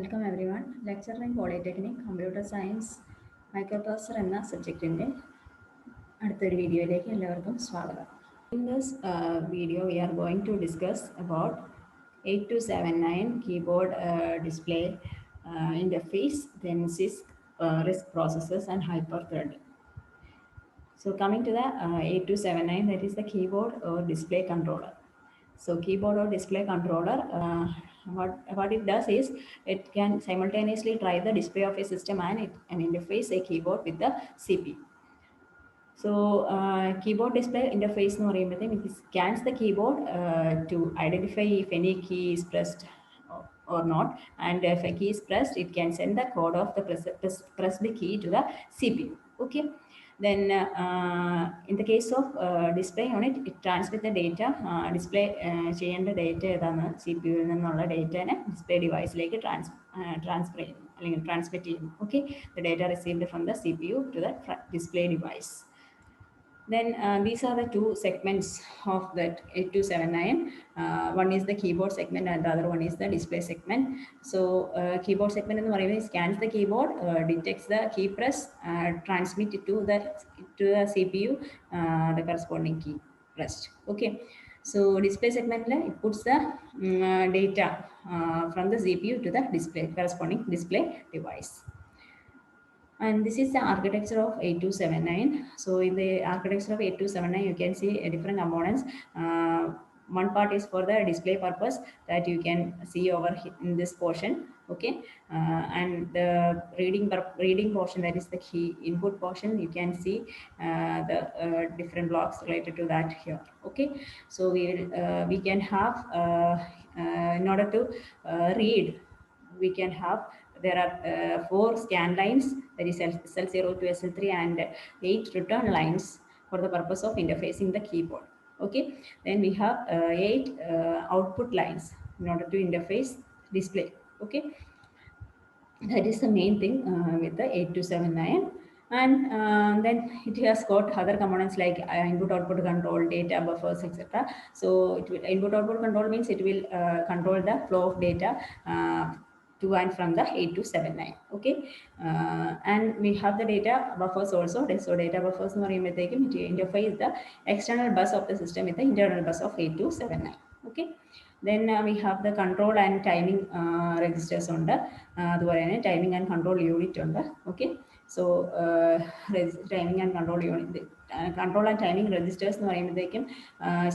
Welcome every one. Lecture in polytechnic computer science microprocessor എന്ന സബ്ജക്റ്റിൻ്റെ അടുത്തൊരു വീഡിയോയിലേക്ക് എല്ലാവർക്കും സ്വാഗതം. In this video, we are going to discuss about 8279 keyboard display interface, then CISC, RISC processors, and hyperthreading. So coming to the 8279, that is the keyboard or display controller. So keyboard or display controller, what it does is it can simultaneously drive the display of a system and interface a keyboard with the CPU. So keyboard display interface എന്ന് പറയുമ്പോഴത്തേക്കും it scans the keyboard to identify if any key is pressed or not, and if a key is pressed, it can send the code of the pressed key to the CPU. Okay. Then in the case of display unit, it transmits the data. Display ചെയ്യേണ്ട data ഏതാണ് C P യുവിൽ നിന്നുള്ള ഡേറ്റനെ display ഡിവൈസിലേക്ക് transfer ചെയ്യുന്നു അല്ലെങ്കിൽ transmit ചെയ്യുന്നു. Okay, the data received from the C P U to the display device. Then these are the two segments of that 8279. One is the keyboard segment and the other one is the display segment. So keyboard segment in the scans the keyboard, detects the key press, transmit it to the CPU, the corresponding key pressed. Okay. So display segment, it puts the data from the CPU to the display, corresponding display device. And this is the architecture of 8279. So in the architecture of 8279, you can see different components. One part is for the display purpose that you can see over in this portion. Okay, and the reading portion, that is the key input portion, you can see the different blocks related to that here. Okay, so we can have in order to read, we can have, there are 4 scan lines, that is SL0 to SL3, and 8 return lines for the purpose of interfacing the keyboard. Okay, then we have 8 output lines in order to interface display. Okay, that is the main thing with the 8279. And then it has got other components like input output control, data buffers, etc. So it will, input output control means it will control the flow of data to and from the 8279. Okay, and we have the data buffers also. So data buffers interface the external bus of the system with the internal bus of 8279. Okay, then we have the control and timing registers on the timing and control unit on the. Okay, so timing and control unit, control and timing registers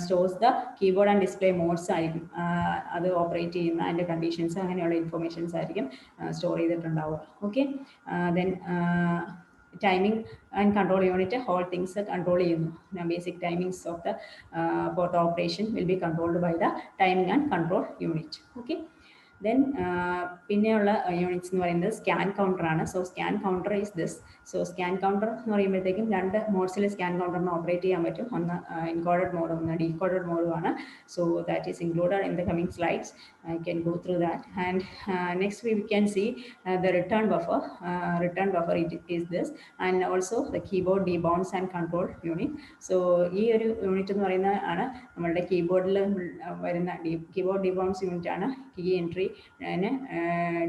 stores the keyboard and display modes അത് operate ചെയ്യുന്ന അതിൻ്റെ conditions അങ്ങനെയുള്ള informations ആയിരിക്കും store ചെയ്തിട്ടുണ്ടാവുക. Okay, then timing and control unit, whole things control ചെയ്യുന്നു. Basic timings of the for the operation will be controlled by the timing and control unit. Okay, then പിന്നെയുള്ള units എന്ന് പറയുന്നത് scan counter ആണ്. So scan counter is this. So scan counter എന്ന് പറയുമ്പോഴത്തേക്കും 2 മോഡ്സിൽ scan കൗണ്ടറിന് operate ചെയ്യാൻ പറ്റും. ഒന്ന് encoded മോഡും ഒന്ന് ഡീകോഡഡ് മോഡുമാണ്. So that is included in the coming slides. I can go through that. And next we can see the return buffer. Return buffer is this, and also the keyboard debounce and control unit. So ഈ ഒരു unit എന്ന് പറയുന്നത് ആണ് നമ്മളുടെ കീബോർഡിൽ വരുന്ന keyboard ഡിബൗൺസ് unit ആണ് key entry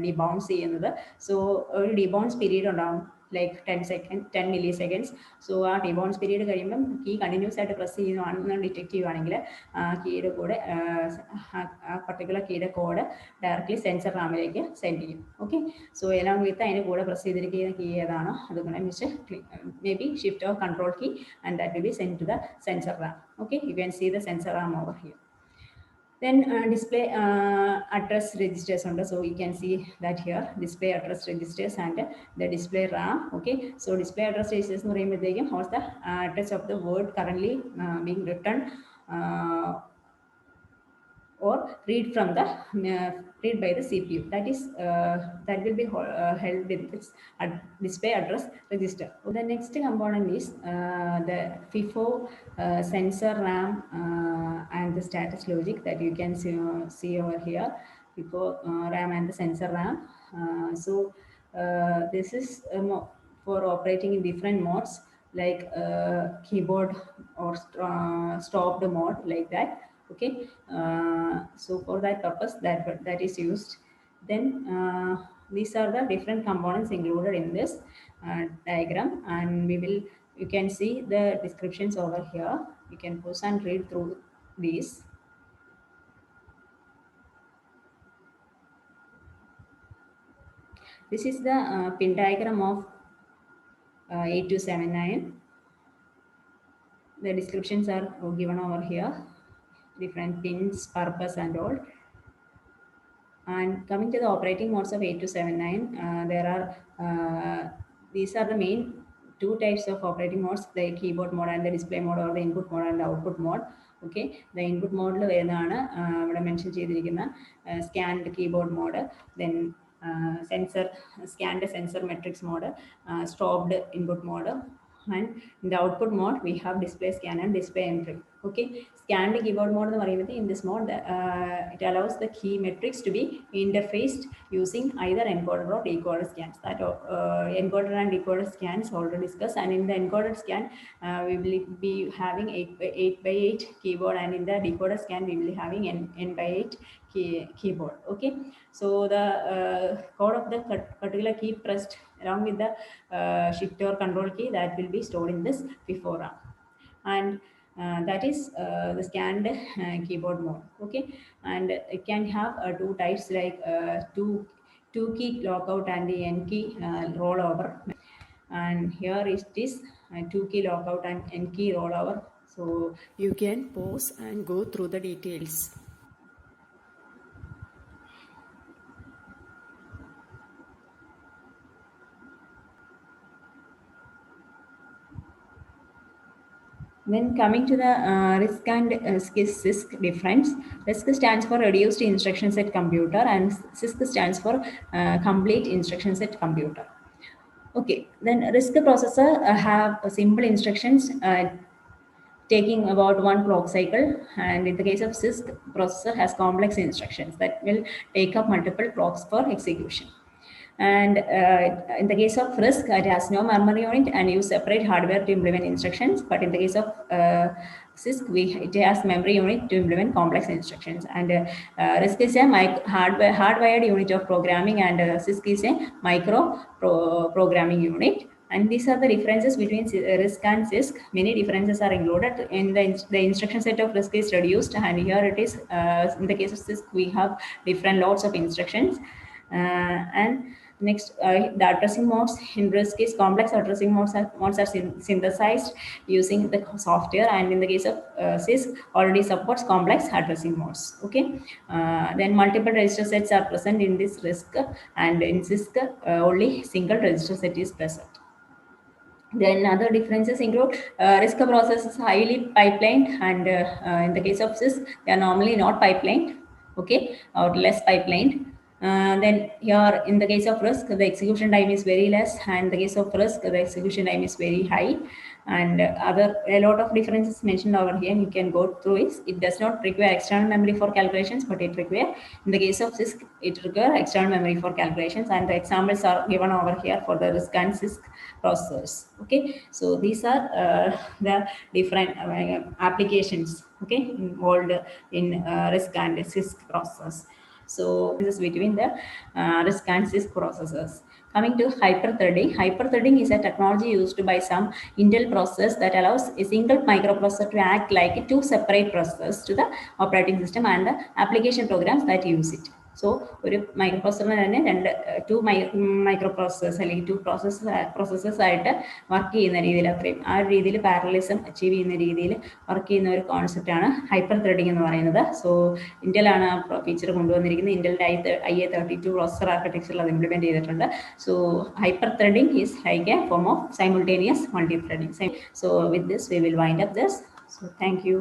ഡിബൗൺസ് ചെയ്യുന്നത്. So ഒരു ഡിബൗൺസ് പീരീഡ് ഉണ്ടാകും, like 10 milliseconds. സോ ആ ഡിബൗൺസ് പീരീഡ് കഴിയുമ്പം കീ കണ്ടിന്യൂസ് ആയിട്ട് പ്രസ് ചെയ്യുവാണെന്ന് ഡിറ്റക്ട് ചെയ്യുവാണെങ്കിൽ കീയുടെ കൂടെ ആ പർട്ടിക്കുലർ കീയുടെ കോഡ് ഡയറക്റ്റ്ലി സെൻസർ റാമിലേക്ക് സെൻഡ് ചെയ്യും. ഓക്കെ, സോ എല്ലാം വിത്ത് അതിൻ്റെ കൂടെ പ്രസ് ചെയ്തിരിക്കുന്ന കീ ഏതാണോ അതുകൊണ്ട് വെച്ച് may be shift or control key, and that will be send to the sensor RAM. Okay, you can see the sensor RAM over here. Then display address registers under. So you can see that here, display address registers and the display RAM. Okay, so display address registers no what's the address of the word currently being written or read from the read by the CPU. That is that will be held with this display address register. The next component is the FIFO sensor RAM and the status logic that you can see over here. FIFO RAM and the sensor RAM. So this is for operating in different modes, like keyboard or stopped mode, like that. Okay, so for that purpose that is used. Then these are the different components included in this diagram, and you can see the descriptions over here. You can pause and read through these. This is the pin diagram of 8279. The descriptions are given over here, different pins, purpose and all. And coming to the operating modes of 8279, these are the main two types of operating modes, the keyboard mode and the display mode, or the input mode and the output mode. Okay, the input mode വരുന്നതാണ് ഇവിടെ mention ചെയ്തിരിക്കുന്ന scanned keyboard mode, then scanned sensor matrix mode, stopped input mode, and in the output mode we have display scan and display entry. Okay, scanned keyboard mode എന്ന് പറയുന്നത്, in this mode it allows the key metrics to be interfaced using either encoder or decoder scans. That encoder and decoder scans already discussed, and in the encoded scan we will be having 8x8 keyboard, and in the decoder scan we will be having n/8 keyboard. Okay, so the code of the particular key pressed along with the shift or control key, that will be stored in this FIFO RAM, and that is the scanned keyboard mode. Okay, and it can have two types, like two key lockout and the n key rollover, and here is this two key lockout and n key rollover. So you can pause and go through the details. Then coming to the RISC and CISC difference. RISC stands for Reduced Instruction Set Computer, and CISC stands for Complete Instruction Set Computer. Okay, then RISC processor have simple instructions taking about one clock cycle, and in the case of CISC, processor has complex instructions that will take up multiple clocks for execution. And in the case of RISC, it has no memory unit and use separate hardware to implement instructions. But in the case of CISC, it has memory unit to implement complex instructions. And RISC is a hardwired unit of programming, and CISC is a programming unit. And these are the differences between RISC and CISC. Many differences are included. In the instruction set of RISC is reduced, and here it is. In the case of CISC, we have different loads of instructions. And next, the addressing modes in RISC is complex addressing modes are synthesized using the software, and in the case of CISC, already supports complex addressing modes. Okay, then multiple register sets are present in this RISC, and in CISC only single register set is present. Then other differences include RISC process is highly pipelined, and in the case of CISC, they are normally not pipelined, okay, or less pipelined. Then here in the case of RISC, the execution time is very less, and in the case of RISC, the execution time is very high. And a lot of differences mentioned over here, you can go through it. It does not require external memory for calculations, but it requires, in the case of CISC, it requires external memory for calculations, and the examples are given over here for the RISC and CISC processors. Okay, so these are the different applications, okay, involved in RISC and CISC processors. So this is between the RISC and CISC processors. Coming to hyperthreading. Hyperthreading is a technology used by some Intel processors that allows a single microprocessor to act like two separate processors to the operating system and the application programs that use it. So ഒരു മൈക്രോപ്രോസസറിന് തന്നെ to മൈക്രോപ്രോസസ്സേഴ്സ് അല്ലെങ്കിൽ to processors ആയിട്ട് work ചെയ്യുന്ന രീതിയിൽ, അത്രയും ആ ഒരു രീതിയിൽ പാരലലിസം അച്ചീവ് ചെയ്യുന്ന രീതിയിൽ വർക്ക് ചെയ്യുന്ന ഒരു കോൺസെപ്റ്റാണ് ഹൈപ്പർ ത്രെഡിങ് എന്ന് പറയുന്നത്. സോ ഇന്റലാണ് ആ ഫീച്ചർ കൊണ്ടുവന്നിരിക്കുന്നത്. ഇന്റലിൻ്റെ IA32 പ്രോസസർ ആർക്കിടെക്ചറിൽ അത് ഇംപ്ലിമെന്റ് ചെയ്തിട്ടുണ്ട്. So hyper threading is like A form of simultaneous multi-threading. So with this we will wind up this. So thank you.